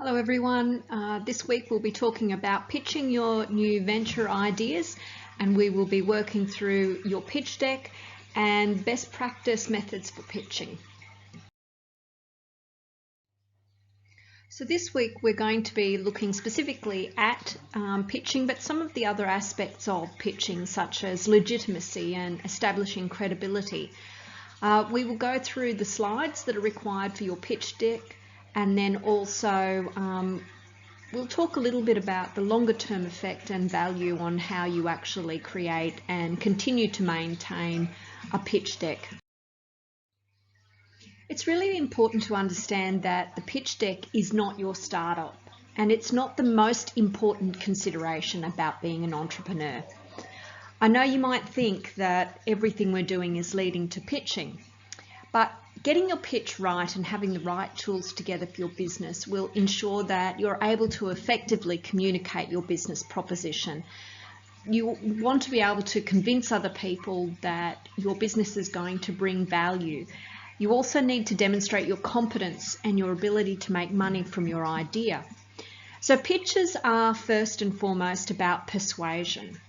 Hello everyone. This week we'll be talking about pitching your new venture ideas, and we will be working through your pitch deck and best practice methods for pitching. So this week we're going to be looking specifically at pitching, but some of the other aspects of pitching, such as legitimacy and establishing credibility. We will go through the slides that are required for your pitch deck, and then also we'll talk a little bit about the longer term effect and value on how you actually create and continue to maintain a pitch deck. It's really important to understand that the pitch deck is not your startup, and it's not the most important consideration about being an entrepreneur. I know you might think that everything we're doing is leading to pitching, but getting your pitch right and having the right tools together for your business will ensure that you're able to effectively communicate your business proposition. You want to be able to convince other people that your business is going to bring value. You also need to demonstrate your competence and your ability to make money from your idea. So pitches are first and foremost about persuasion.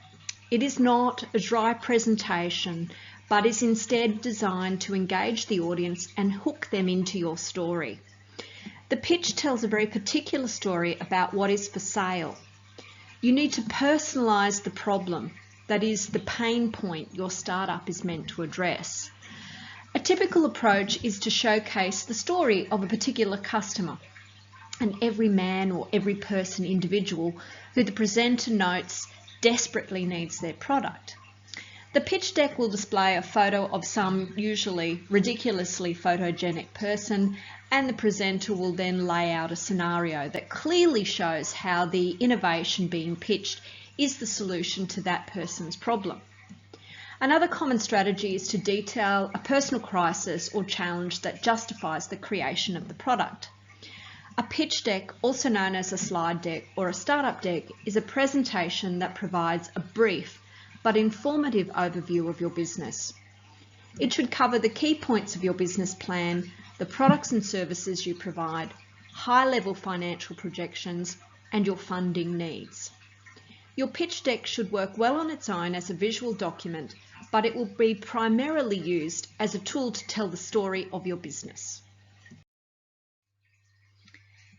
It is not a dry presentation, but is instead designed to engage the audience and hook them into your story. The pitch tells a very particular story about what is for sale. You need to personalise the problem, that is, the pain point your startup is meant to address. A typical approach is to showcase the story of a particular customer, and every man or every person individual who the presenter notes desperately needs their product. The pitch deck will display a photo of some usually ridiculously photogenic person, and the presenter will then lay out a scenario that clearly shows how the innovation being pitched is the solution to that person's problem. Another common strategy is to detail a personal crisis or challenge that justifies the creation of the product. A pitch deck, also known as a slide deck or a startup deck, is a presentation that provides a brief but informative overview of your business. It should cover the key points of your business plan, the products and services you provide, high-level financial projections, and your funding needs. Your pitch deck should work well on its own as a visual document, but it will be primarily used as a tool to tell the story of your business.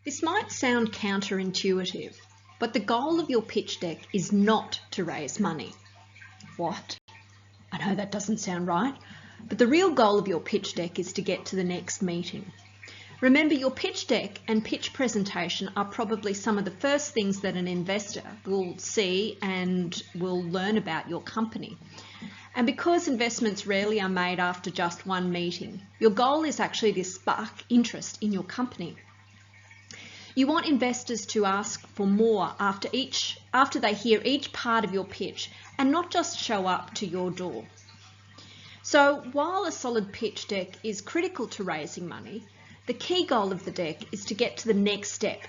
This might sound counterintuitive, but the goal of your pitch deck is not to raise money. What? I know that doesn't sound right, but the real goal of your pitch deck is to get to the next meeting. Remember, your pitch deck and pitch presentation are probably some of the first things that an investor will see and will learn about your company. And because investments rarely are made after just one meeting, your goal is actually to spark interest in your company. You want investors to ask for more after they hear each part of your pitch, and not just show up to your door. So while a solid pitch deck is critical to raising money, the key goal of the deck is to get to the next step,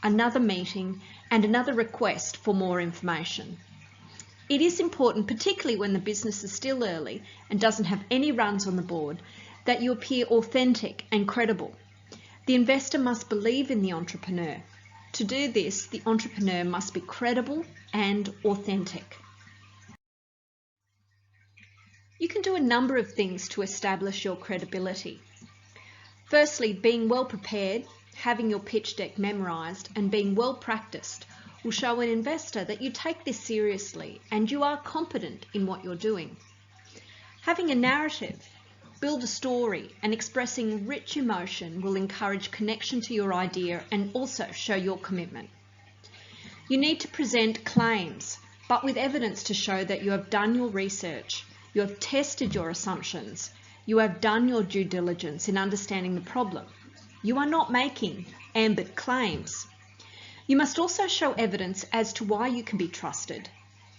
another meeting and another request for more information. It is important, particularly when the business is still early and doesn't have any runs on the board, that you appear authentic and credible. The investor must believe in the entrepreneur. To do this, the entrepreneur must be credible and authentic. You can do a number of things to establish your credibility. Firstly, being well prepared, having your pitch deck memorised, and being well practiced will show an investor that you take this seriously and you are competent in what you're doing. Having a narrative, build a story, and expressing rich emotion will encourage connection to your idea and also show your commitment. You need to present claims, but with evidence to show that you have done your research, you have tested your assumptions, you have done your due diligence in understanding the problem. You are not making ambit claims. You must also show evidence as to why you can be trusted.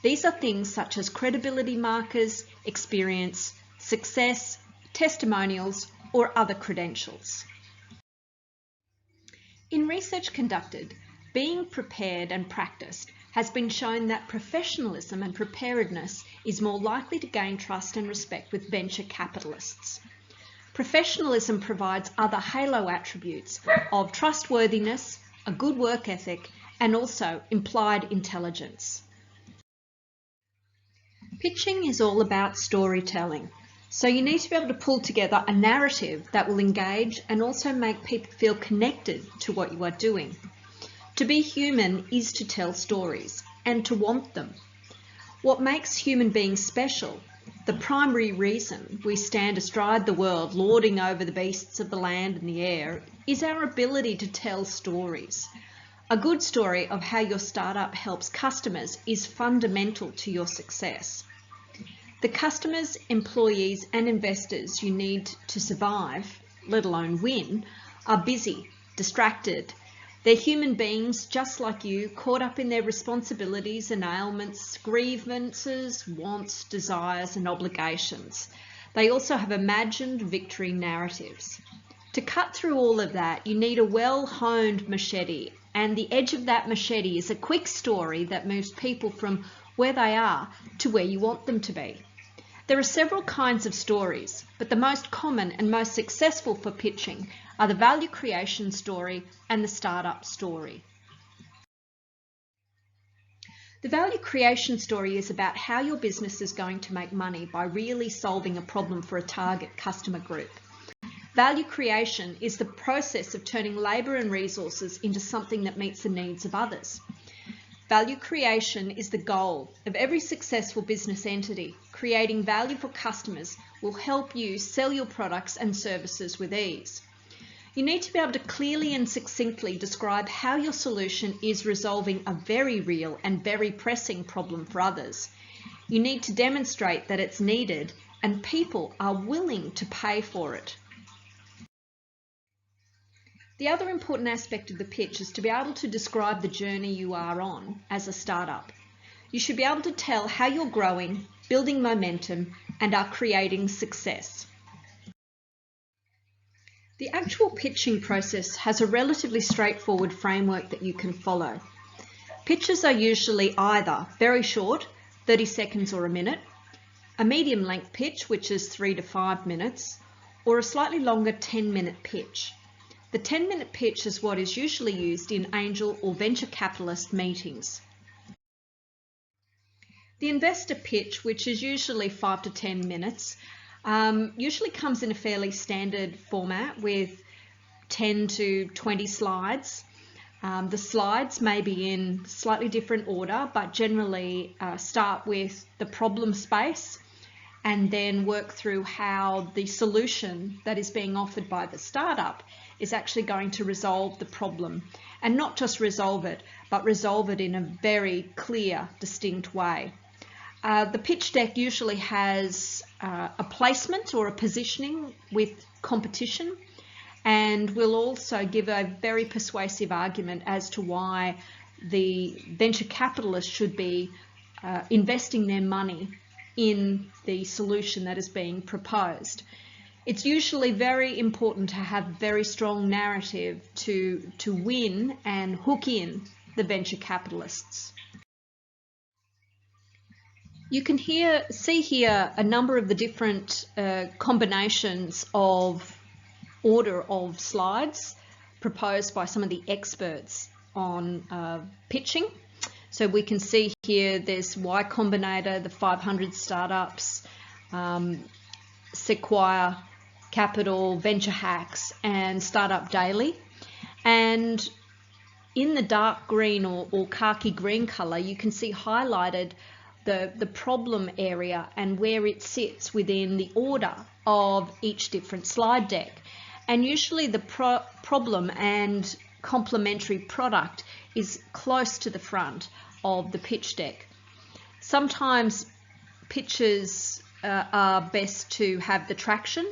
These are things such as credibility markers, experience, success, testimonials, or other credentials. In research conducted, being prepared and practiced has been shown that professionalism and preparedness is more likely to gain trust and respect with venture capitalists. Professionalism provides other halo attributes of trustworthiness, a good work ethic, and also implied intelligence. Pitching is all about storytelling. So you need to be able to pull together a narrative that will engage and also make people feel connected to what you are doing. To be human is to tell stories and to want them. What makes human beings special, the primary reason we stand astride the world, lording over the beasts of the land and the air, is our ability to tell stories. A good story of how your startup helps customers is fundamental to your success. The customers, employees and investors you need to survive, let alone win, are busy, distracted. They're human beings just like you, caught up in their responsibilities and ailments, grievances, wants, desires and obligations. They also have imagined victory narratives. To cut through all of that, you need a well-honed machete, and the edge of that machete is a quick story that moves people from where they are to where you want them to be. There are several kinds of stories, but the most common and most successful for pitching are the value creation story and the startup story. The value creation story is about how your business is going to make money by really solving a problem for a target customer group. Value creation is the process of turning labour and resources into something that meets the needs of others. Value creation is the goal of every successful business entity. Creating value for customers will help you sell your products and services with ease. You need to be able to clearly and succinctly describe how your solution is resolving a very real and very pressing problem for others. You need to demonstrate that it's needed and people are willing to pay for it. The other important aspect of the pitch is to be able to describe the journey you are on as a startup. You should be able to tell how you're growing, building momentum, and are creating success. The actual pitching process has a relatively straightforward framework that you can follow. Pitches are usually either very short, 30 seconds or a minute, a medium length pitch, which is 3 to 5 minutes, or a slightly longer 10-minute pitch. The 10-minute pitch is what is usually used in angel or venture capitalist meetings. The investor pitch, which is usually 5 to 10 minutes, usually comes in a fairly standard format with 10 to 20 slides. The slides may be in slightly different order, but generally start with the problem space and then work through how the solution that is being offered by the startup is actually going to resolve the problem, and not just resolve it, but resolve it in a very clear, distinct way. The pitch deck usually has a placement or a positioning with competition, and will also give a very persuasive argument as to why the venture capitalist should be investing their money in the solution that is being proposed. It's usually very important to have very strong narrative to win and hook in the venture capitalists. You can see here a number of the different combinations of order of slides proposed by some of the experts on pitching. So we can see here there's Y Combinator, the 500 startups, Sequoia Capital, Venture Hacks, and Startup Daily. And in the dark green or khaki green colour, you can see highlighted the problem area and where it sits within the order of each different slide deck. And usually the problem and complementary product is close to the front of the pitch deck. Sometimes pitches are best to have the traction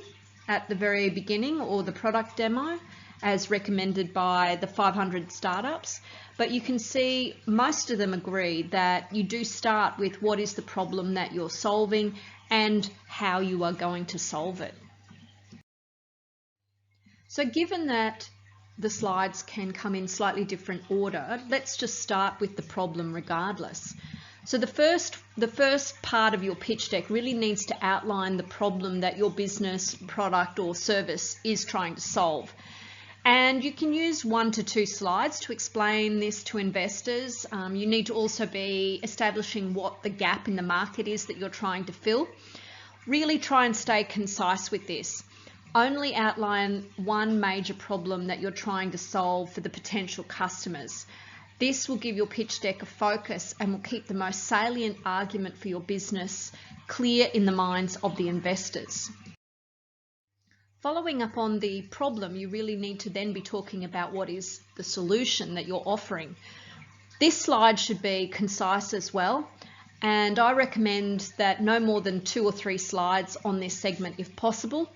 at the very beginning or the product demo as recommended by the 500 startups, but you can see most of them agree that you do start with what is the problem that you're solving and how you are going to solve it. So given that the slides can come in slightly different order, let's just start with the problem regardless. So the first part of your pitch deck really needs to outline the problem that your business, product or service is trying to solve. And you can use 1 to 2 slides to explain this to investors. You need to also be establishing what the gap in the market is that you're trying to fill. Really try and stay concise with this. Only outline one major problem that you're trying to solve for the potential customers. This will give your pitch deck a focus and will keep the most salient argument for your business clear in the minds of the investors. Following up on the problem, you really need to then be talking about what is the solution that you're offering. This slide should be concise as well, and I recommend that no more than 2 or 3 slides on this segment if possible.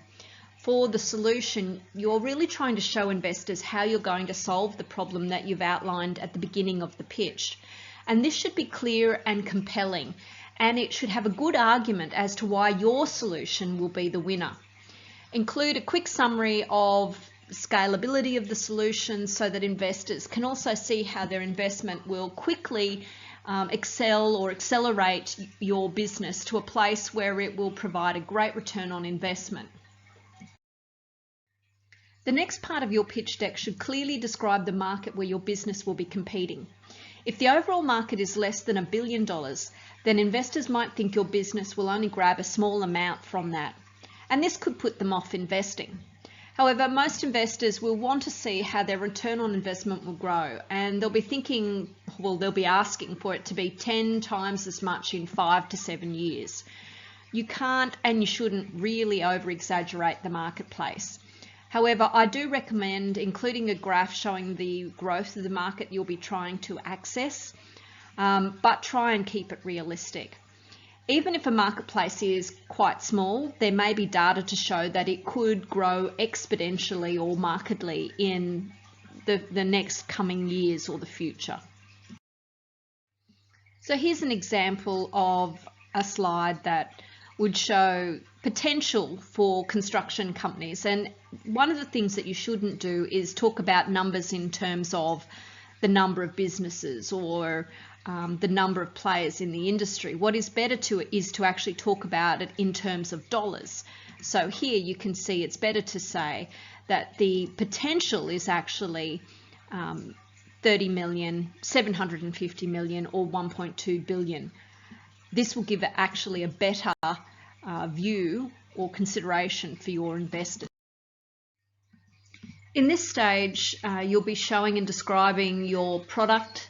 For the solution, you're really trying to show investors how you're going to solve the problem that you've outlined at the beginning of the pitch. And this should be clear and compelling, and it should have a good argument as to why your solution will be the winner. Include a quick summary of scalability of the solution so that investors can also see how their investment will quickly excel or accelerate your business to a place where it will provide a great return on investment. The next part of your pitch deck should clearly describe the market where your business will be competing. If the overall market is less than $1 billion, then investors might think your business will only grab a small amount from that, and this could put them off investing. However, most investors will want to see how their return on investment will grow, and they'll be asking for it to be 10 times as much in 5 to 7 years. You can't and you shouldn't really over-exaggerate the marketplace. However, I do recommend including a graph showing the growth of the market you'll be trying to access, but try and keep it realistic. Even if a marketplace is quite small, there may be data to show that it could grow exponentially or markedly in the next coming years or the future. So here's an example of a slide that would show potential for construction companies. And one of the things that you shouldn't do is talk about numbers in terms of the number of businesses or the number of players in the industry. What is better is to actually talk about it in terms of dollars. So here you can see it's better to say that the potential is actually 30 million, 750 million, or 1.2 billion. This will give it actually a better view or consideration for your investors. In this stage, you'll be showing and describing your product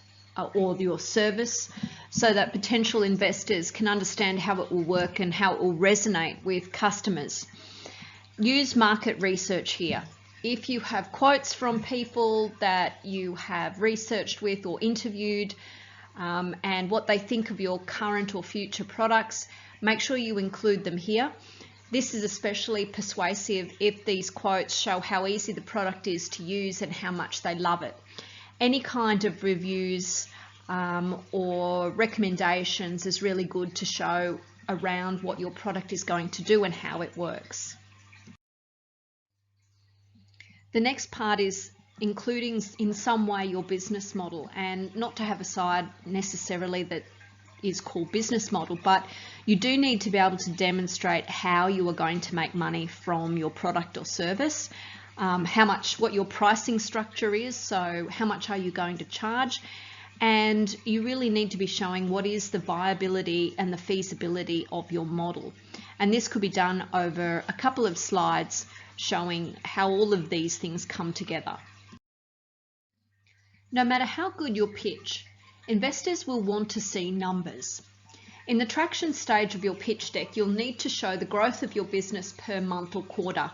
or your service so that potential investors can understand how it will work and how it will resonate with customers. Use market research here. If you have quotes from people that you have researched with or interviewed and what they think of your current or future products, make sure you include them here. This is especially persuasive if these quotes show how easy the product is to use and how much they love it. Any kind of reviews or recommendations is really good to show around what your product is going to do and how it works. The next part is including in some way your business model, and not to have a side necessarily that is called business model, but you do need to be able to demonstrate how you are going to make money from your product or service, what your pricing structure is, so how much are you going to charge, and you really need to be showing what is the viability and the feasibility of your model. And this could be done over a couple of slides showing how all of these things come together. No matter how good your pitch, investors will want to see numbers. In the traction stage of your pitch deck, you'll need to show the growth of your business per month or quarter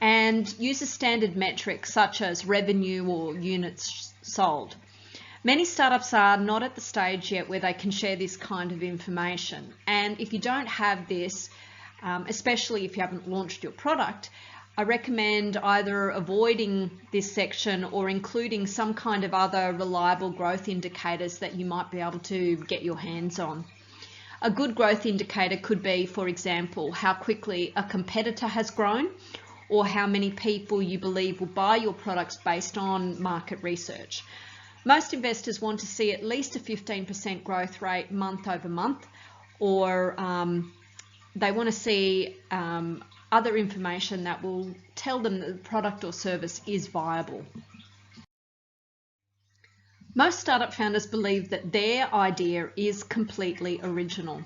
and use a standard metric such as revenue or units sold. Many startups are not at the stage yet where they can share this kind of information, and if you don't have this, especially if you haven't launched your product, I recommend either avoiding this section or including some kind of other reliable growth indicators that you might be able to get your hands on. A good growth indicator could be, for example, how quickly a competitor has grown or how many people you believe will buy your products based on market research. Most investors want to see at least a 15% growth rate month over month, or they want to see other information that will tell them that the product or service is viable. Most startup founders believe that their idea is completely original.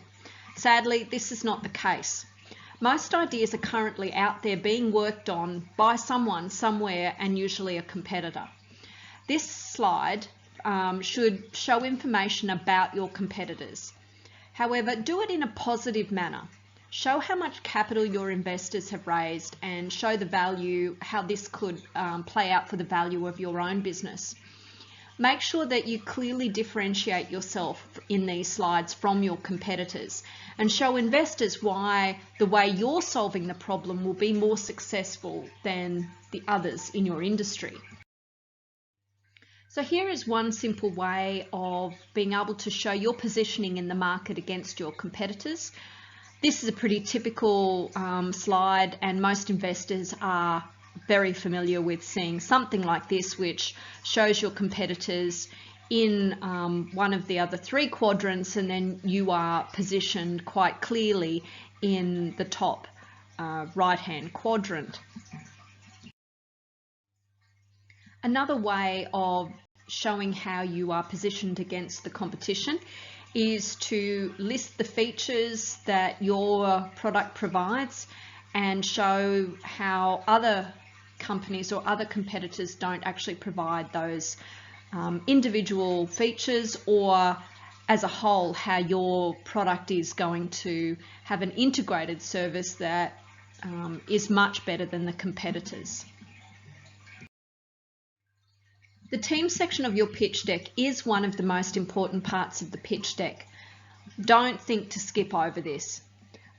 Sadly, this is not the case. Most ideas are currently out there being worked on by someone, somewhere, and usually a competitor. This slide should show information about your competitors. However, do it in a positive manner. Show how much capital your investors have raised and show the value, how this could play out for the value of your own business. Make sure that you clearly differentiate yourself in these slides from your competitors and show investors why the way you're solving the problem will be more successful than the others in your industry. So here is one simple way of being able to show your positioning in the market against your competitors. This is a pretty typical slide, and most investors are very familiar with seeing something like this, which shows your competitors in one of the other three quadrants, and then you are positioned quite clearly in the top right-hand quadrant. Another way of showing how you are positioned against the competition is to list the features that your product provides and show how other companies or other competitors don't actually provide those individual features, or as a whole how your product is going to have an integrated service that is much better than the competitors. The team section of your pitch deck is one of the most important parts of the pitch deck. Don't think to skip over this.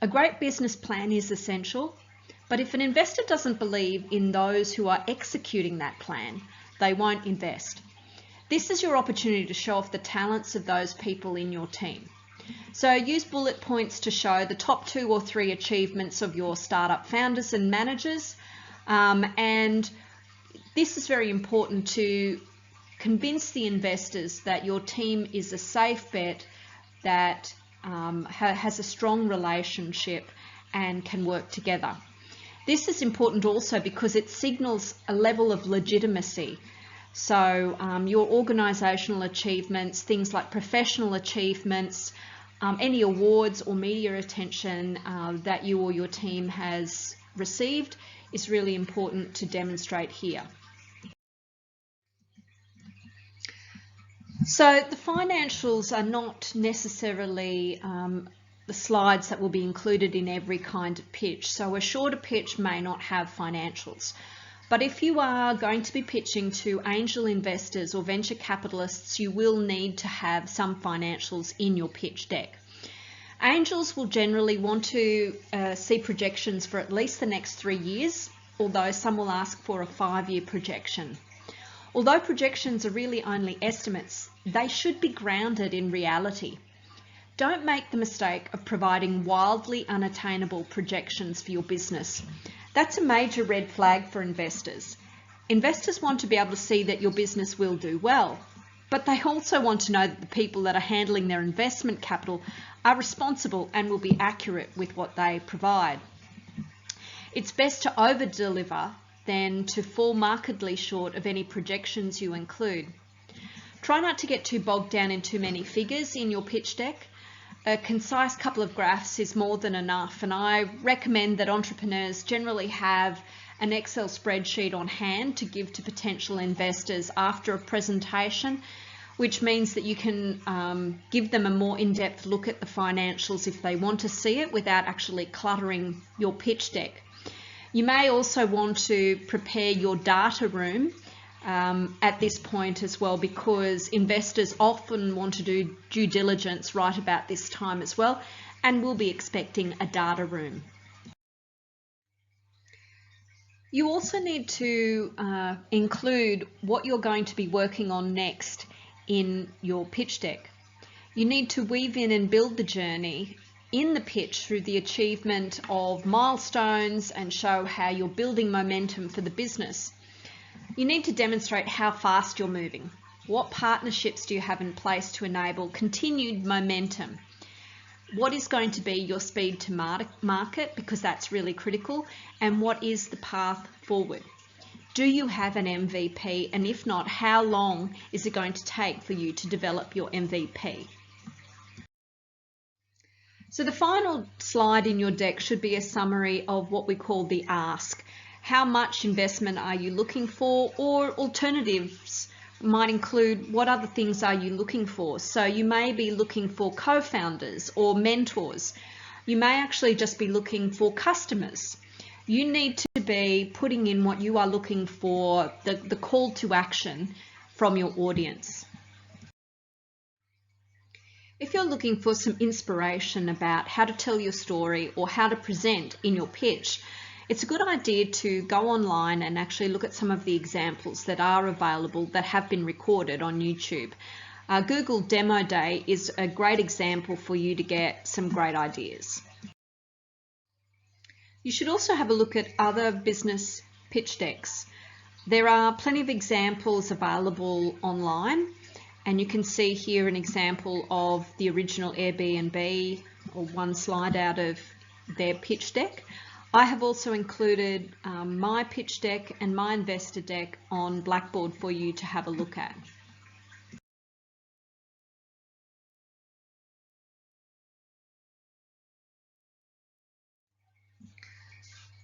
A great business plan is essential, but if an investor doesn't believe in those who are executing that plan, they won't invest. This is your opportunity to show off the talents of those people in your team. So use bullet points to show the top 2 or 3 achievements of your startup founders and managers, and this is very important to convince the investors that your team is a safe bet, that has a strong relationship and can work together. This is important also because it signals a level of legitimacy. So your organisational achievements, things like professional achievements, any awards or media attention that you or your team has received is really important to demonstrate here. So the financials are not necessarily the slides that will be included in every kind of pitch. So a shorter pitch may not have financials. But if you are going to be pitching to angel investors or venture capitalists, you will need to have some financials in your pitch deck. Angels will generally want to see projections for at least the next 3 years, although some will ask for a 5-year projection. Although projections are really only estimates, they should be grounded in reality. Don't make the mistake of providing wildly unattainable projections for your business. That's a major red flag for investors. Investors want to be able to see that your business will do well, but they also want to know that the people that are handling their investment capital are responsible and will be accurate with what they provide. It's best to over-deliver than to fall markedly short of any projections you include. Try not to get too bogged down in too many figures in your pitch deck. A concise couple of graphs is more than enough, and I recommend that entrepreneurs generally have an Excel spreadsheet on hand to give to potential investors after a presentation, which means that you can give them a more in-depth look at the financials if they want to see it without actually cluttering your pitch deck. You may also want to prepare your data room at this point as well, because investors often want to do due diligence right about this time as well and will be expecting a data room. You also need to include what you're going to be working on next in your pitch deck. You need to weave in and build the journey in the pitch through the achievement of milestones and show how you're building momentum for the business. You need to demonstrate how fast you're moving. What partnerships do you have in place to enable continued momentum? what is going to be your speed to market, because that's really critical, and what is the path forward. Do you have an MVP? And if not, how long is it going to take for you to develop your MVP? So the final slide in your deck should be a summary of what we call the ask. How much investment are you looking for? Or alternatives might include, what other things are you looking for? So you may be looking for co-founders or mentors. You may actually just be looking for customers. You need to be putting in what you are looking for, the call to action from your audience. If you're looking for some inspiration about how to tell your story or how to present in your pitch, it's a good idea to go online and actually look at some of the examples that are available that have been recorded on YouTube. Google Demo Day is a great example for you to get some great ideas. You should also have a look at other business pitch decks. There are plenty of examples available online, and you can see here an example of the original Airbnb, or one slide out of their pitch deck. I have also included my pitch deck and my investor deck on Blackboard for you to have a look at.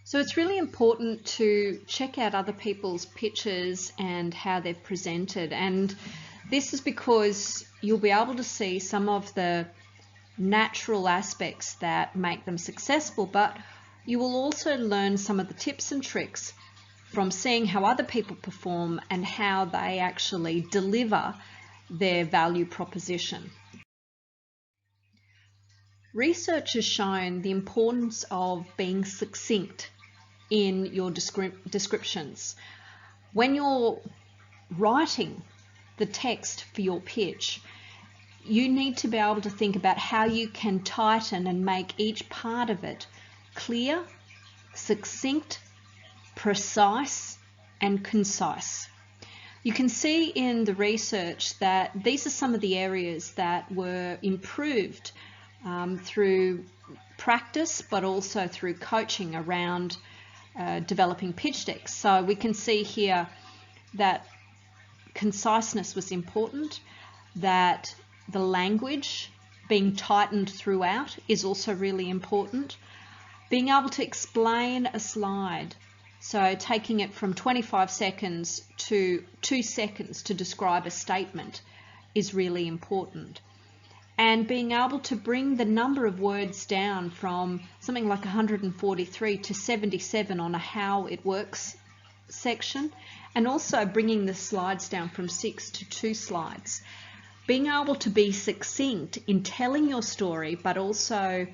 So it's really important to check out other people's pitches and how they've presented, and this is because you'll be able to see some of the natural aspects that make them successful, but you will also learn some of the tips and tricks from seeing how other people perform and how they actually deliver their value proposition. Research has shown the importance of being succinct in your descriptions. When you're writing the text for your pitch, you need to be able to think about how you can tighten and make each part of it clear, succinct, precise, and concise. You can see in the research that these are some of the areas that were improved through practice, but also through coaching around developing pitch decks. So we can see here that conciseness was important, that the language being tightened throughout is also really important. Being able to explain a slide, so taking it from 25 seconds to 2 seconds to describe a statement, is really important. And being able to bring the number of words down from something like 143 to 77 on a how it works section, and also bringing the slides down from 6 to 2 slides. Being able to be succinct in telling your story, but also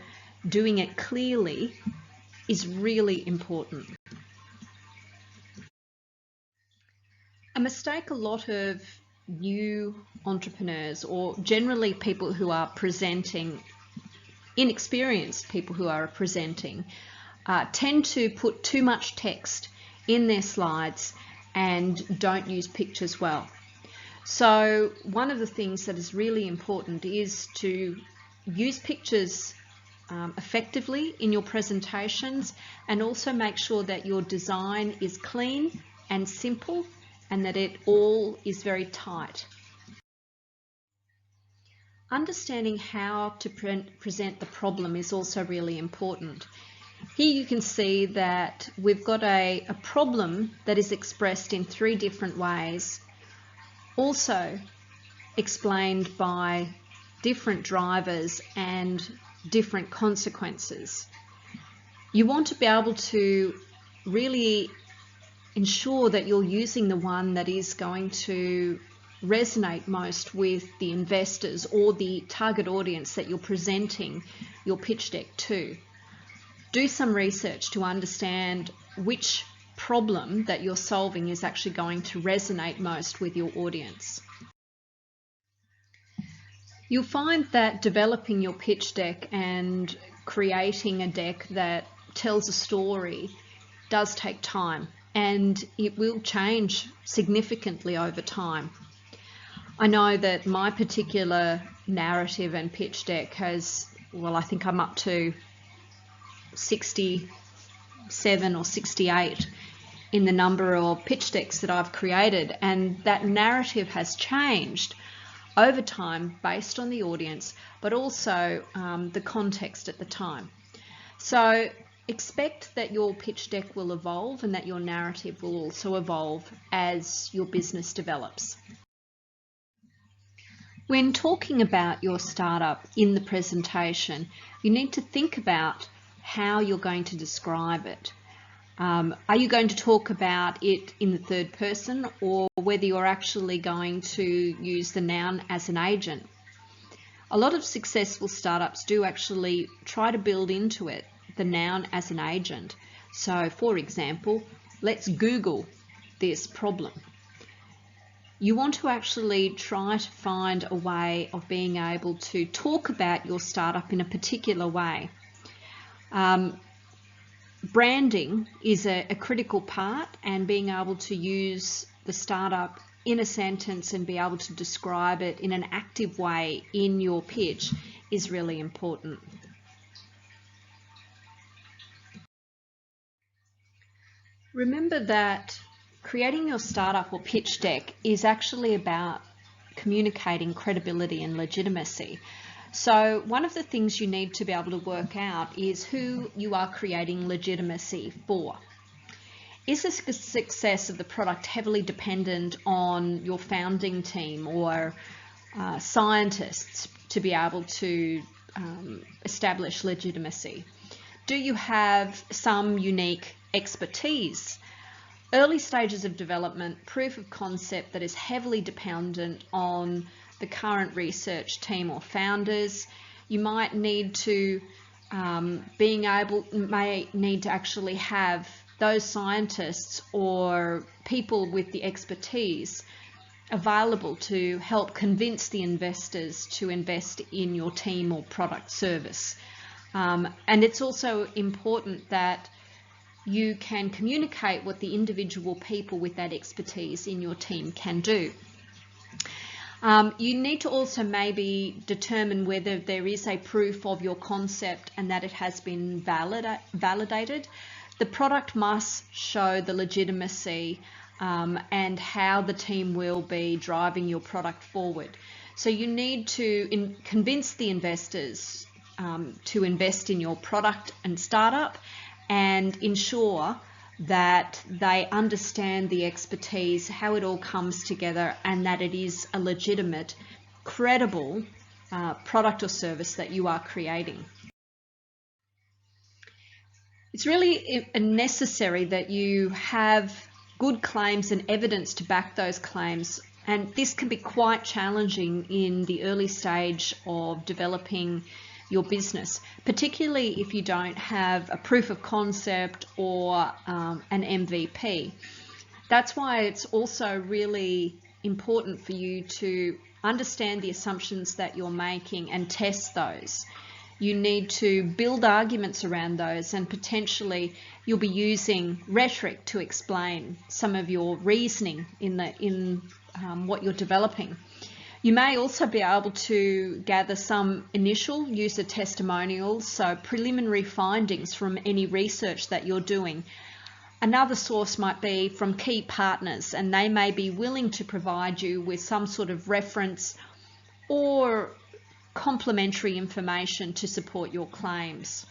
doing it clearly, is really important. A mistake a lot of new entrepreneurs, or generally people who are presenting, inexperienced people who are presenting, tend to put too much text in their slides and don't use pictures well. So one of the things that is really important is to use pictures effectively in your presentations, and also make sure that your design is clean and simple and that it all is very tight. Understanding how to present the problem is also really important. Here you can see that we've got a problem that is expressed in 3 different ways, also explained by different drivers and different consequences. You want to be able to really ensure that you're using the one that is going to resonate most with the investors or the target audience that you're presenting your pitch deck to. Do some research to understand which problem that you're solving is actually going to resonate most with your audience. You'll find that developing your pitch deck and creating a deck that tells a story does take time, and it will change significantly over time. I know that my particular narrative and pitch deck has well, I think I'm up to 67 or 68 in the number of pitch decks that I've created, and that narrative has changed over time based on the audience, but also the context at the time. So expect that your pitch deck will evolve and that your narrative will also evolve as your business develops. When talking about your startup in the presentation, you need to think about how you're going to describe it. Are you going to talk about it in the third person, or whether you're actually going to use the noun as an agent? A lot of successful startups do actually try to build into it the noun as an agent. So, for example, let's Google this problem. You want to actually try to find a way of being able to talk about your startup in a particular way. Branding is a critical part, and being able to use the startup in a sentence and be able to describe it in an active way in your pitch is really important. Remember that creating your startup or pitch deck is actually about communicating credibility and legitimacy. So one of the things you need to be able to work out is who you are creating legitimacy for. Is the success of the product heavily dependent on your founding team or scientists to be able to establish legitimacy? Do you have some unique expertise? Early stages of development, proof of concept that is heavily dependent on the current research team or founders. You might need to may need to actually have those scientists or people with the expertise available to help convince the investors to invest in your team or product service. And it's also important that you can communicate what the individual people with that expertise in your team can do. You need to also maybe determine whether there is a proof of your concept and that it has been validated. The product must show the legitimacy and how the team will be driving your product forward. So you need to convince the investors to invest in your product and startup, and ensure that they understand the expertise, how it all comes together, and that it is a legitimate, credible product or service that you are creating. It's really necessary that you have good claims and evidence to back those claims, and this can be quite challenging in the early stage of developing your business, particularly if you don't have a proof of concept or an MVP. That's why it's also really important for you to understand the assumptions that you're making and test those. You need to build arguments around those, and potentially you'll be using rhetoric to explain some of your reasoning in what you're developing. You may also be able to gather some initial user testimonials, so preliminary findings from any research that you're doing. Another source might be from key partners, and they may be willing to provide you with some sort of reference or complementary information to support your claims.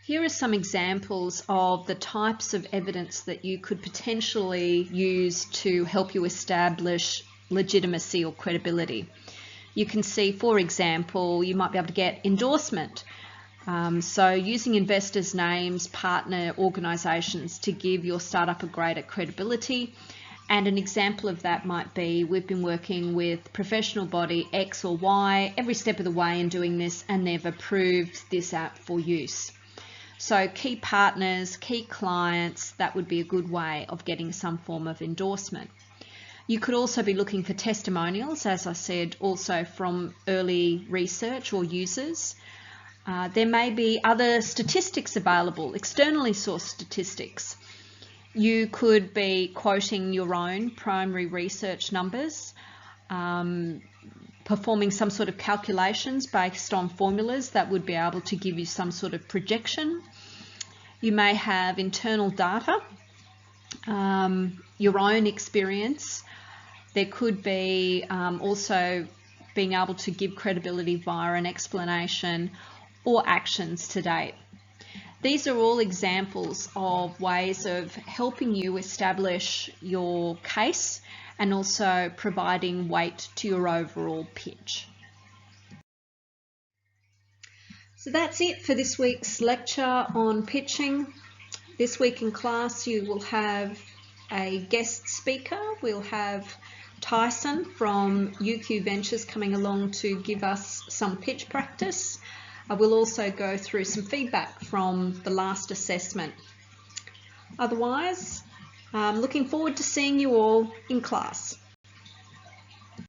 Here are some examples of the types of evidence that you could potentially use to help you establish legitimacy or credibility. You can see, for example, you might be able to get endorsement. So using investors' names, partner organisations to give your startup a greater credibility. And an example of that might be, we've been working with professional body X or Y every step of the way in doing this, and they've approved this app for use. So key partners, key clients, that would be a good way of getting some form of endorsement. You could also be looking for testimonials, as I said, also from early research or users. There may be other statistics available, externally sourced statistics. You could be quoting your own primary research numbers. performing some sort of calculations based on formulas that would be able to give you some sort of projection. You may have internal data, your own experience. There could be also being able to give credibility via an explanation or actions to date. These are all examples of ways of helping you establish your case and also providing weight to your overall pitch. So that's it for this week's lecture on pitching. This week in class you will have a guest speaker. We'll have Tyson from UQ Ventures coming along to give us some pitch practice. I will also go through some feedback from the last assessment. Otherwise, I'm looking forward to seeing you all in class.